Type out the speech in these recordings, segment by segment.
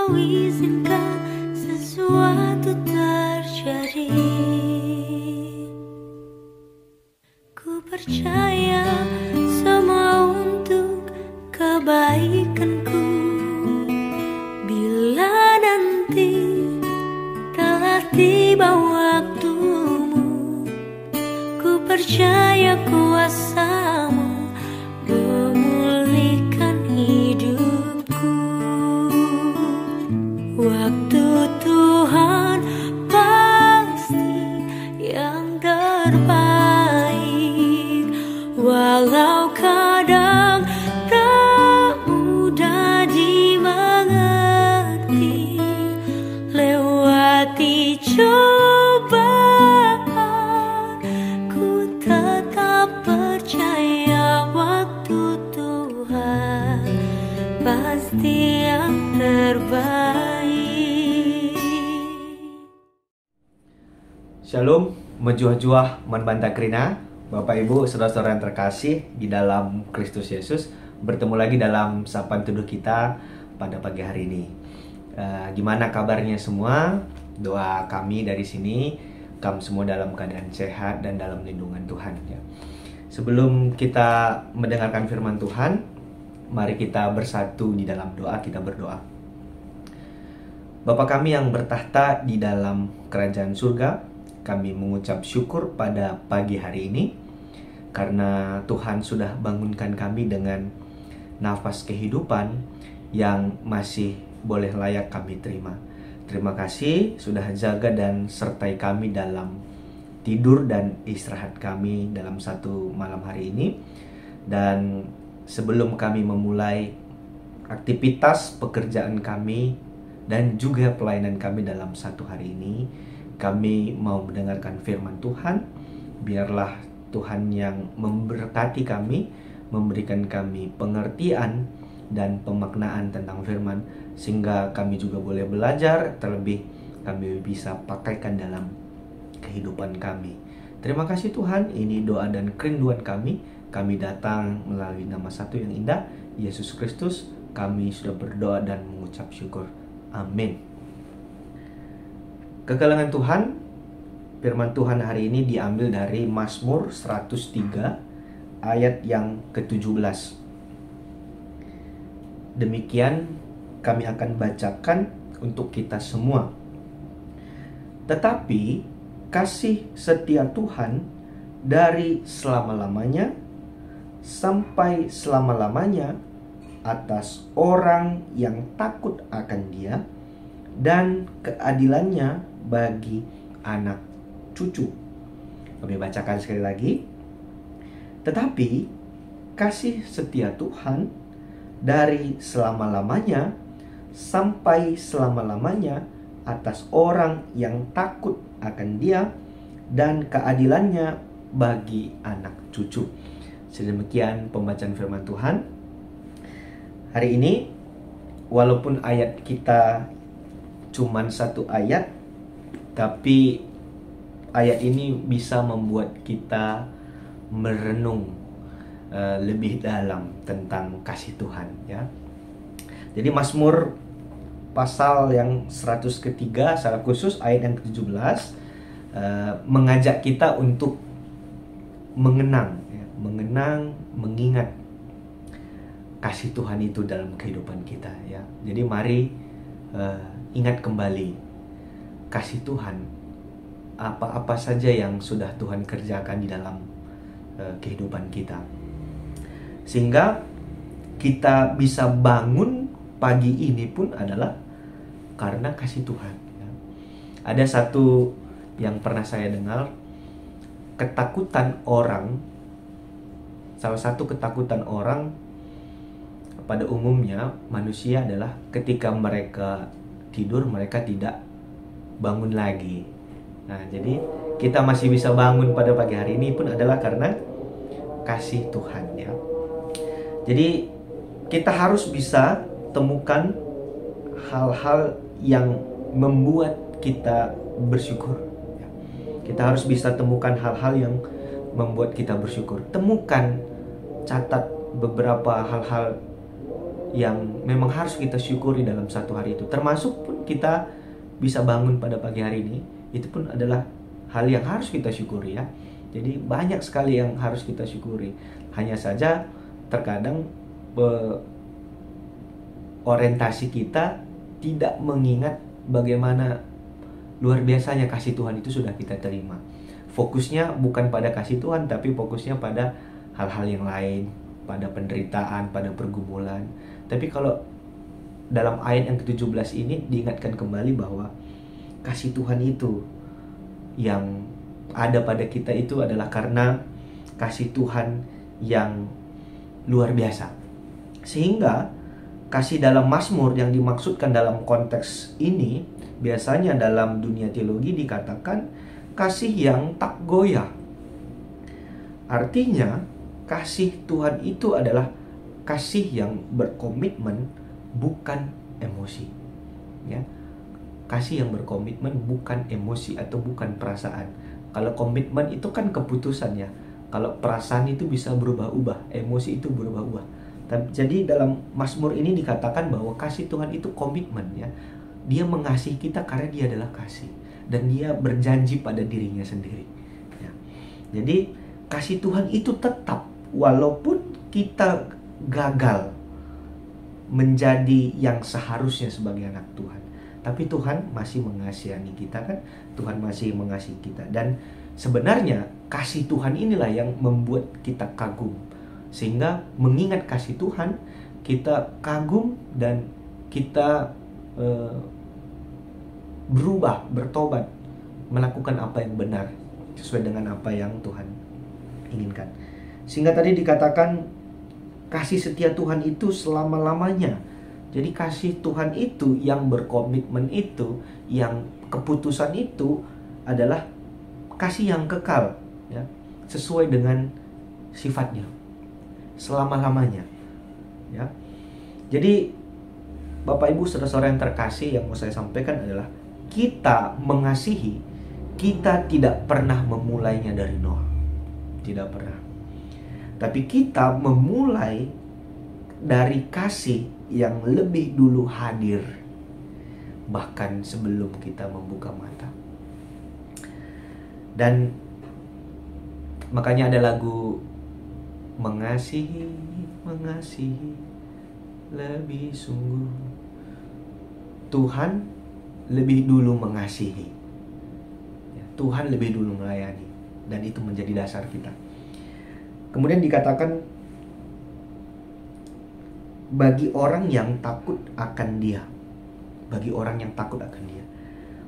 Kau izinkan sesuatu terjadi. Ku percaya semua untuk kebaikanku. Bila nanti telah tiba waktumu, ku percaya kuasa-Mu memulihkan hidupku. Waktu Tuhan pasti yang terbaik, walau kadang tak mudah dimengerti. Lewati cobaan, ku tetap percaya waktu Tuhan pasti yang terbaik. Shalom, menjuah-juah membanta krina, Bapak Ibu, saudara-saudara yang terkasih di dalam Kristus Yesus. Bertemu lagi dalam sapaan teduh kita pada pagi hari ini. Gimana kabarnya semua? Doa kami dari sini, kamu semua dalam keadaan sehat dan dalam lindungan Tuhan. Ya. Sebelum kita mendengarkan firman Tuhan, mari kita bersatu di dalam doa. Kita berdoa. Bapa kami yang bertahta di dalam kerajaan surga, kami mengucap syukur pada pagi hari ini karena Tuhan sudah bangunkan kami dengan nafas kehidupan yang masih boleh layak kami terima. Terima kasih sudah jaga dan sertai kami dalam tidur dan istirahat kami dalam satu malam hari ini. Dan sebelum kami memulai aktivitas pekerjaan kami dan juga pelayanan kami dalam satu hari ini, kami mau mendengarkan firman Tuhan. Biarlah Tuhan yang memberkati kami, memberikan kami pengertian dan pemaknaan tentang firman, sehingga kami juga boleh belajar, terlebih kami bisa pakaikan dalam kehidupan kami. Terima kasih Tuhan, ini doa dan kerinduan kami. Kami datang melalui nama satu yang indah, Yesus Kristus. Kami sudah berdoa dan mengucap syukur. Amin. Kekalangan Tuhan, firman Tuhan hari ini diambil dari Mazmur 103 ayat yang ke-17. Demikian kami akan bacakan untuk kita semua. Tetapi kasih setia Tuhan dari selama-lamanya sampai selama-lamanya atas orang yang takut akan Dia, dan keadilannya bagi anak cucu. Kami bacakan sekali lagi. Tetapi kasih setia Tuhan dari selama-lamanya sampai selama-lamanya atas orang yang takut akan Dia, dan keadilannya bagi anak cucu. Sedemikian pembacaan firman Tuhan. Hari ini, walaupun ayat kita cuman satu ayat, tapi ayat ini bisa membuat kita merenung lebih dalam tentang kasih Tuhan, ya. Jadi Mazmur pasal yang 103 secara khusus ayat yang ke-17 mengajak kita untuk mengenang, ya, mengingat kasih Tuhan itu dalam kehidupan kita, ya. Jadi mari ingat kembali kasih Tuhan, apa-apa saja yang sudah Tuhan kerjakan di dalam kehidupan kita, sehingga kita bisa bangun pagi ini pun adalah karena kasih Tuhan, ya. Ada satu yang pernah saya dengar, ketakutan orang, salah satu ketakutan orang pada umumnya manusia adalah ketika mereka tidur, mereka tidak bangun lagi. Nah, jadi kita masih bisa bangun pada pagi hari ini pun adalah karena kasih Tuhan, ya. Jadi kita harus bisa temukan hal-hal yang membuat kita bersyukur, ya. Kita harus bisa temukan hal-hal yang membuat kita bersyukur. Temukan, catat beberapa hal-hal yang memang harus kita syukuri dalam satu hari itu. Termasuk pun kita bisa bangun pada pagi hari ini, itu pun adalah hal yang harus kita syukuri ya. Jadi banyak sekali yang harus kita syukuri. Hanya saja terkadang orientasi kita tidak mengingat bagaimana luar biasanya kasih Tuhan itu sudah kita terima. Fokusnya bukan pada kasih Tuhan, tapi fokusnya pada hal-hal yang lain, pada penderitaan, pada pergumulan. Tapi kalau dalam ayat yang ke-17 ini diingatkan kembali bahwa kasih Tuhan itu yang ada pada kita itu adalah karena kasih Tuhan yang luar biasa. Sehingga kasih dalam Mazmur yang dimaksudkan dalam konteks ini biasanya dalam dunia teologi dikatakan kasih yang tak goyah. Artinya kasih Tuhan itu adalah kasih yang berkomitmen, bukan emosi. Ya. Kasih yang berkomitmen, bukan emosi atau bukan perasaan. Kalau komitmen itu kan keputusan ya. Kalau perasaan itu bisa berubah-ubah, emosi itu berubah-ubah. Jadi dalam Mazmur ini dikatakan bahwa kasih Tuhan itu komitmen ya. Dia mengasihi kita karena dia adalah kasih. Dan dia berjanji pada dirinya sendiri ya. Jadi kasih Tuhan itu tetap walaupun kita gagal menjadi yang seharusnya sebagai anak Tuhan. Tapi Tuhan masih mengasihi kita kan. Tuhan masih mengasihi kita. Dan sebenarnya kasih Tuhan inilah yang membuat kita kagum. Sehingga mengingat kasih Tuhan, kita kagum dan kita berubah, bertobat, melakukan apa yang benar sesuai dengan apa yang Tuhan inginkan. Sehingga tadi dikatakan kasih setia Tuhan itu selama-lamanya. Jadi kasih Tuhan itu yang berkomitmen itu, yang keputusan itu adalah kasih yang kekal ya, sesuai dengan sifatnya selama-lamanya ya. Jadi Bapak Ibu saudara-saudara yang terkasih, yang mau saya sampaikan adalah kita mengasihi, kita tidak pernah memulainya dari nol. Tidak pernah. Tapi kita memulai dari kasih yang lebih dulu hadir, bahkan sebelum kita membuka mata. Dan makanya ada lagu mengasihi, mengasihi lebih sungguh. Tuhan lebih dulu mengasihi, Tuhan lebih dulu melayani, dan itu menjadi dasar kita. Kemudian dikatakan bagi orang yang takut akan Dia, bagi orang yang takut akan Dia,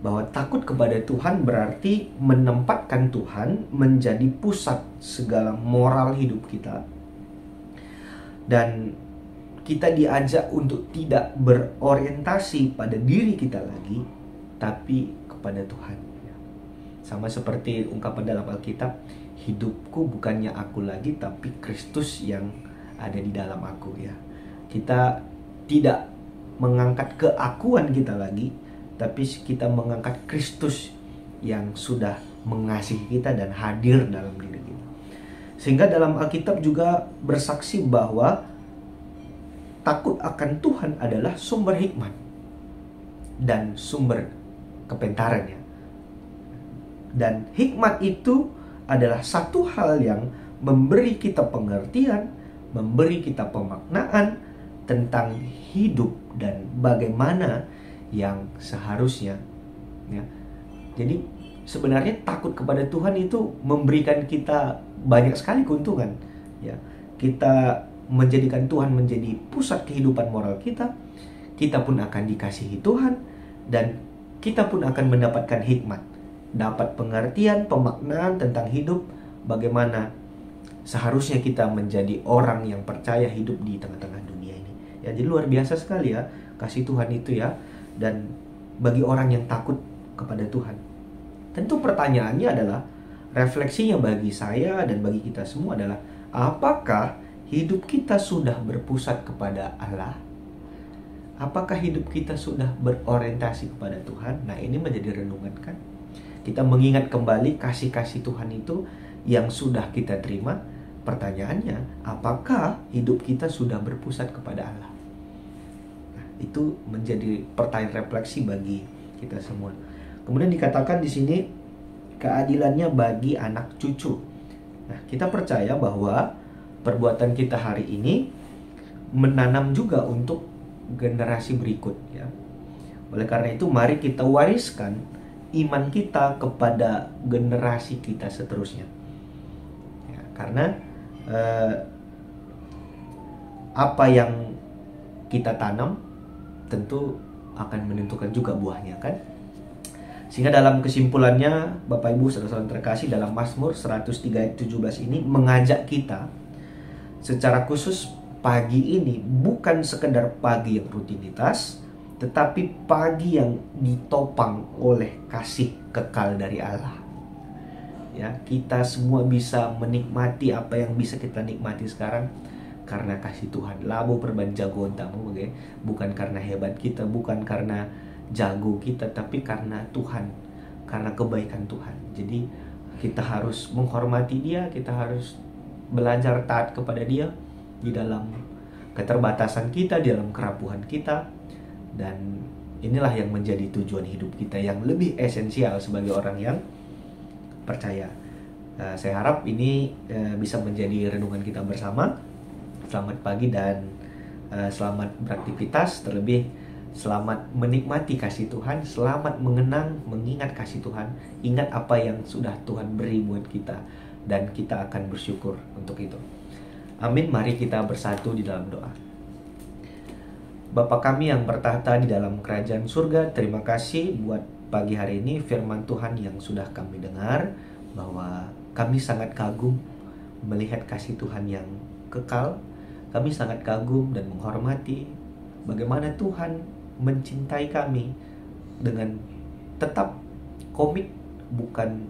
bahwa takut kepada Tuhan berarti menempatkan Tuhan menjadi pusat segala moral hidup kita. Dan kita diajak untuk tidak berorientasi pada diri kita lagi, tapi kepada Tuhan. Sama seperti ungkapan dalam Alkitab, hidupku bukannya aku lagi, tapi Kristus yang ada di dalam aku ya. Kita tidak mengangkat keakuan kita lagi, tapi kita mengangkat Kristus yang sudah mengasihi kita dan hadir dalam diri kita. Sehingga dalam Alkitab juga bersaksi bahwa takut akan Tuhan adalah sumber hikmat dan sumber kepintaran ya. Dan hikmat itu adalah satu hal yang memberi kita pengertian, memberi kita pemaknaan tentang hidup dan bagaimana yang seharusnya ya. Jadi sebenarnya takut kepada Tuhan itu memberikan kita banyak sekali keuntungan ya. Kita menjadikan Tuhan menjadi pusat kehidupan moral kita, kita pun akan dikasihi Tuhan, dan kita pun akan mendapatkan hikmat, dapat pengertian, pemaknaan tentang hidup, bagaimana seharusnya kita menjadi orang yang percaya hidup di tengah-tengah dunia ini. Ya, jadi luar biasa sekali ya kasih Tuhan itu ya. Dan bagi orang yang takut kepada Tuhan, tentu pertanyaannya adalah, refleksinya bagi saya dan bagi kita semua adalah, apakah hidup kita sudah berpusat kepada Allah? Apakah hidup kita sudah berorientasi kepada Tuhan? Nah, ini menjadi renungan kan. Kita mengingat kembali kasih-kasih Tuhan itu yang sudah kita terima. Pertanyaannya, apakah hidup kita sudah berpusat kepada Allah? Itu menjadi pertanyaan refleksi bagi kita semua. Kemudian dikatakan di sini keadilannya bagi anak cucu. Nah, kita percaya bahwa perbuatan kita hari ini menanam juga untuk generasi berikut ya. Oleh karena itu mari kita wariskan iman kita kepada generasi kita seterusnya ya, karena apa yang kita tanam tentu akan menentukan juga buahnya kan. Sehingga dalam kesimpulannya Bapak Ibu saudara-saudara terkasih, dalam Mazmur 103:17 ini mengajak kita secara khusus pagi ini bukan sekedar pagi yang rutinitas, tetapi pagi yang ditopang oleh kasih kekal dari Allah. Ya, kita semua bisa menikmati apa yang bisa kita nikmati sekarang karena kasih Tuhan. Labu perban jago tamu, bukan karena hebat kita, bukan karena jago kita, tapi karena Tuhan, karena kebaikan Tuhan. Jadi kita harus menghormati Dia, kita harus belajar taat kepada Dia di dalam keterbatasan kita, di dalam kerapuhan kita. Dan inilah yang menjadi tujuan hidup kita yang lebih esensial sebagai orang yang percaya. Saya harap ini bisa menjadi renungan kita bersama. Selamat pagi dan selamat beraktivitas, terlebih selamat menikmati kasih Tuhan, selamat mengenang, mengingat kasih Tuhan, ingat apa yang sudah Tuhan beri buat kita, dan kita akan bersyukur untuk itu. Amin. Mari kita bersatu di dalam doa. Bapa kami yang bertahta di dalam kerajaan surga, terima kasih buat pagi hari ini firman Tuhan yang sudah kami dengar, bahwa kami sangat kagum melihat kasih Tuhan yang kekal. Kami sangat kagum dan menghormati bagaimana Tuhan mencintai kami dengan tetap komit, bukan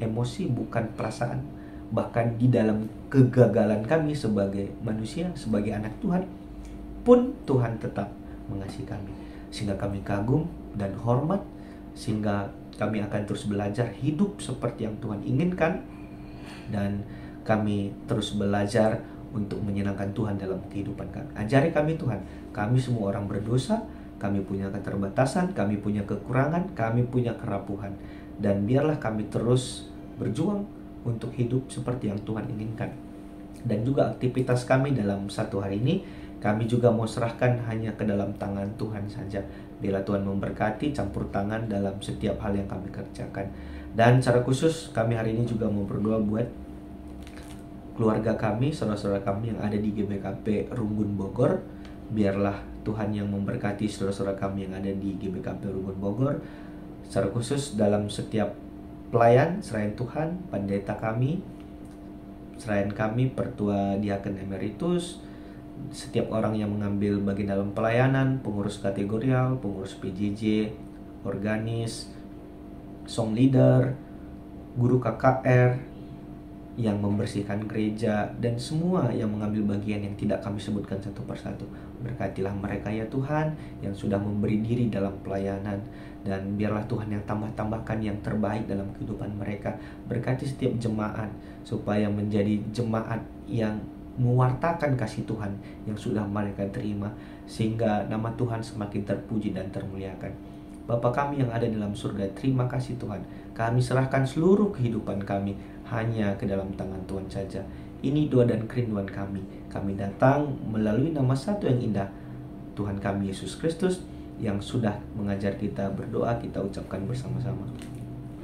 emosi, bukan perasaan. Bahkan di dalam kegagalan kami sebagai manusia, sebagai anak Tuhan pun Tuhan tetap mengasihi kami. Sehingga kami kagum dan hormat, sehingga kami akan terus belajar hidup seperti yang Tuhan inginkan, dan kami terus belajar untuk menyenangkan Tuhan dalam kehidupan kami. Ajari kami Tuhan, kami semua orang berdosa, kami punya keterbatasan, kami punya kekurangan, kami punya kerapuhan. Dan biarlah kami terus berjuang untuk hidup seperti yang Tuhan inginkan. Dan juga aktivitas kami dalam satu hari ini, kami juga mau serahkan hanya ke dalam tangan Tuhan saja. Bila Tuhan memberkati, campur tangan dalam setiap hal yang kami kerjakan. Dan secara khusus kami hari ini juga mau berdoa buat keluarga kami, saudara-saudara kami yang ada di GBKP Runggun Bogor. Biarlah Tuhan yang memberkati saudara-saudara kami yang ada di GBKP Runggun Bogor. Secara khusus dalam setiap pelayan, serahin Tuhan, pendeta kami, serahin kami, Pertua Diaken Emeritus, setiap orang yang mengambil bagian dalam pelayanan, pengurus kategorial, pengurus PJJ, organis, song leader, guru KKR, yang membersihkan gereja, dan semua yang mengambil bagian yang tidak kami sebutkan satu persatu. Berkatilah mereka ya Tuhan, yang sudah memberi diri dalam pelayanan, dan biarlah Tuhan yang tambahkan yang terbaik dalam kehidupan mereka. Berkati setiap jemaat, supaya menjadi jemaat yang mewartakan kasih Tuhan yang sudah mereka terima, sehingga nama Tuhan semakin terpuji dan termuliakan. Bapa kami yang ada dalam surga, terima kasih Tuhan. Kami serahkan seluruh kehidupan kami hanya ke dalam tangan Tuhan saja. Ini doa dan kerinduan kami. Kami datang melalui nama satu yang indah, Tuhan kami Yesus Kristus, yang sudah mengajar kita berdoa. Kita ucapkan bersama-sama.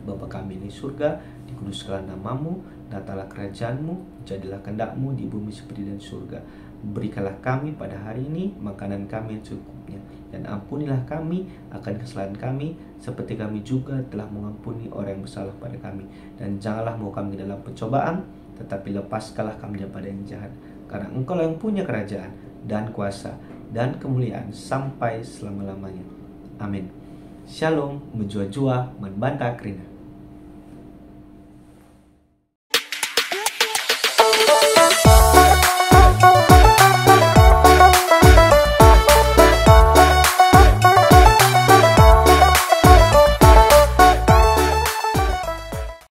Bapa kami di surga, dikuduskanlah namamu, datanglah kerajaanmu, jadilah kehendak-mu di bumi seperti di surga. Berikanlah kami pada hari ini makanan kami yang cukupnya, dan ampunilah kami akan kesalahan kami, seperti kami juga telah mengampuni orang yang bersalah pada kami. Dan janganlah mau kami dalam pencobaan, tetapi lepaskanlah kami daripada yang jahat. Karena Engkau yang punya kerajaan dan kuasa dan kemuliaan sampai selama-lamanya. Amin. Shalom, menjua-jua, membantah Krina.